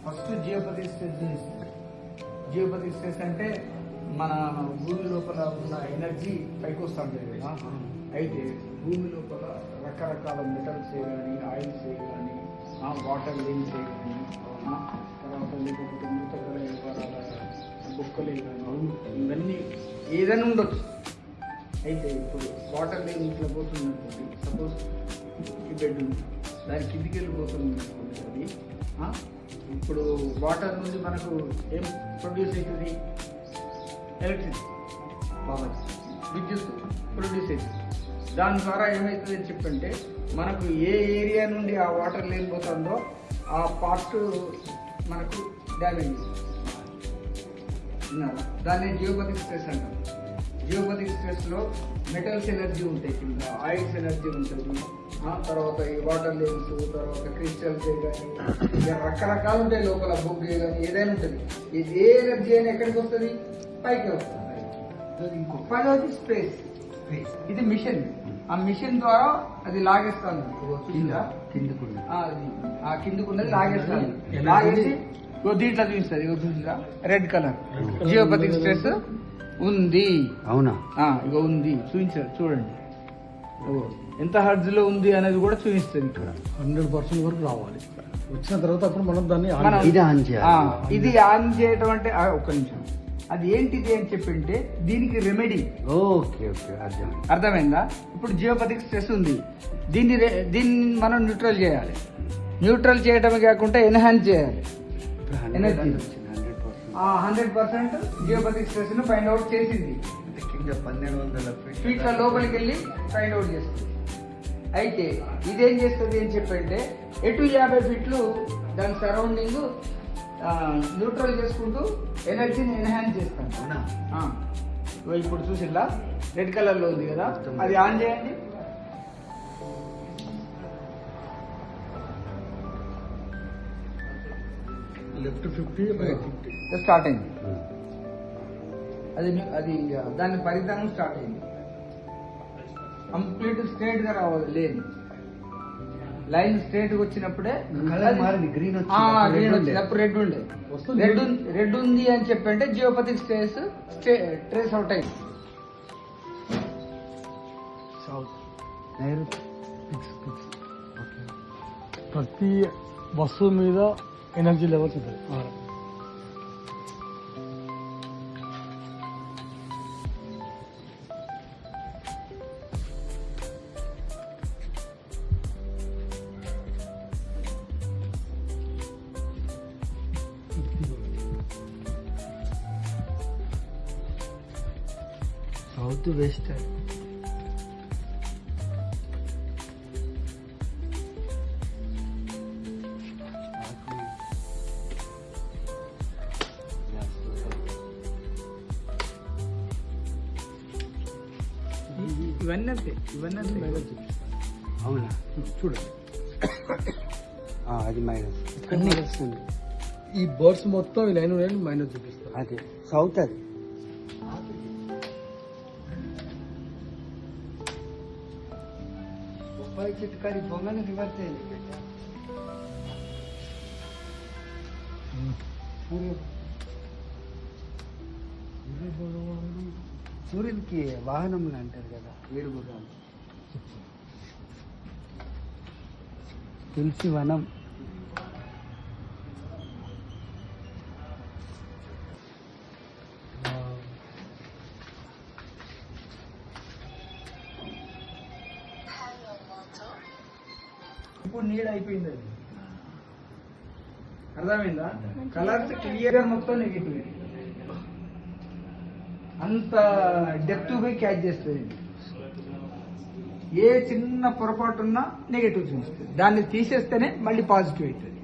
First geopathic stress చూపిస్తుంది. Geopathic stress అంటే మన భూమి లోపల ఉన్న ఎనర్జీ పైకి వస్తూ ఉంటుంది కదా. అయితే భూమి లోపల రకరకాల మెటల్స్ కానీ ఆయిల్స్ కానీ వాటర్ లేన్స్ కానీ తర్వాత లేకపోతే మృతకల బొక్కలే కానీ ఇవన్నీ ఏదైనా ఉండొచ్చు. అయితే ఇప్పుడు వాటర్ లేని ఇట్లా పోతుందనుకోండి, సపోజ్ ఈ బెడ్ ఉంది, దాని కిందికి వెళ్ళిపోతుంది అనుకోండి. అది ఇప్పుడు వాటర్ నుంచి మనకు ఏం ప్రొడ్యూస్ అవుతుంది? ఎలక్ట్రిసిటీ, పవర్, విద్యుత్ ప్రొడ్యూస్ అవుతుంది. దాని ద్వారా ఏమవుతుంది అని చెప్పంటే మనకు ఏ ఏరియా నుండి ఆ వాటర్ లేనిపోతుందో ఆ పార్ట్ మనకు డ్యామేజ్ అవుతుంది. దాన్ని జియోపతిక్ స్ట్రెస్ అంటారు. జియోపతిక్ స్ట్రెస్లో మెటల్స్ ఎనర్జీ ఉంటాయి, కింద ఆయిల్స్ ఎనర్జీ ఉంటుంది, తర్వాత ఈ వాటర్ లేన్స్, తర్వాత క్రిస్టల్స్ కానీ ఇక రకరకాలు ఉంటాయి లోపల, బొగ్గే కానీ ఏదైనా ఉంటుంది. ఇది ఏ ఎనర్జీ అయినా ఎక్కడికి వస్తుంది? పైకి వస్తుంది. పదవది స్పేస్. ఇది మిషన్. ఆ మిషన్ ద్వారా అది లాగేస్తాను, కిందకున్నది లాగేస్తాను. లాగేసి దీంట్లో చూపిస్తుంది, చూసిందా రెడ్ కలర్ జియోపతిక్ స్ట్రెస్ ఉంది. అవునా? ఇక ఉంది, చూపించారు చూడండి. ఎంత హర్జ్ లో ఉంది అనేది కూడా చూపిస్తుంది. ఇక్కడ 100% వరకు రావాలి. వచ్చిన తర్వాత అప్పుడు మనం దాన్ని ఇది ఆన్ చేయటం అంటే ఒక్క నిమిషం, అది ఏంటిది అని చెప్పింటే దీనికి రెమెడీ. ఓకే ఓకే, అర్థమైందా? ఇప్పుడు జియోపతిక్ స్ట్రెస్ ఉంది, దీన్ని మనం న్యూట్రల్ చేయాలి. న్యూట్రల్ చేయటమే కాకుండా ఎన్హాన్స్ చేయాలి. ఎనర్జీ 100% జియోపతిక్ స్ట్రెస్ ను ఫైండ్ అవుట్ చేసింది. కింద 1200 ఫీట్ల లోపలికి వెళ్ళి ఫైండ్ అవుట్ చేస్తుంది. అయితే ఇదేం చేస్తుంది అని చెప్పంటే ఎటు 50 ఫీట్లు దాని సరౌండింగ్ న్యూట్రల్ చేసుకుంటూ ఎనర్జీని ఎన్హాన్స్ చేస్తాను. ఇప్పుడు చూసిల్లా రెడ్ కలర్ లో ఉంది కదా, అది ఆన్ చేయండి. లెఫ్ట్ 50 రైట్ 50 స్టార్ట్ అయింది. అది దాని పరిధానం స్టార్ట్ అయింది. కంప్లీట్ స్ట్రేట్ గా రావాలి, లేదు లైన్ స్ట్రేట్ గా వచ్చినప్పుడే గ్రీన్ వచ్చినప్పుడు రెడ్ ఉండే. రెడ్ ఉంది అని చెప్పంటే జియోపతిక్ స్ట్రెస్ ట్రేస్ అవుట్ అయింది. ప్రతి వస్తువు మీద ఎనర్జీ లెవెల్స్ ఉంటాయి. సౌత్ వెస్ట్ ఇవన్నీ అవునా? చూడండి, అది మైనస్. ఈ బర్డ్స్ మొత్తం ఈ లైన్ మైనస్ చూపిస్తారు. అదే సౌత్. అది బొప్పాయి చిట్కారి బొంగని రివర్స్ అయింది. సూర్యుడికి వాహనములు అంటారు కదా, 7 గుర్రాలు. తులసి వనం. ఇప్పుడు నీడ్ అయిపోయింది. అది అర్థమైందా? కలర్స్ క్లియర్ గా మొత్తం నెగిటివ్, అంత డెప్త్ పోయి క్యాచ్ చేస్తుంది. ఏ చిన్న పొరపాటున్నా నెగిటివ్ చూపిస్తుంది. దాన్ని తీసేస్తేనే మళ్ళీ పాజిటివ్ అవుతుంది.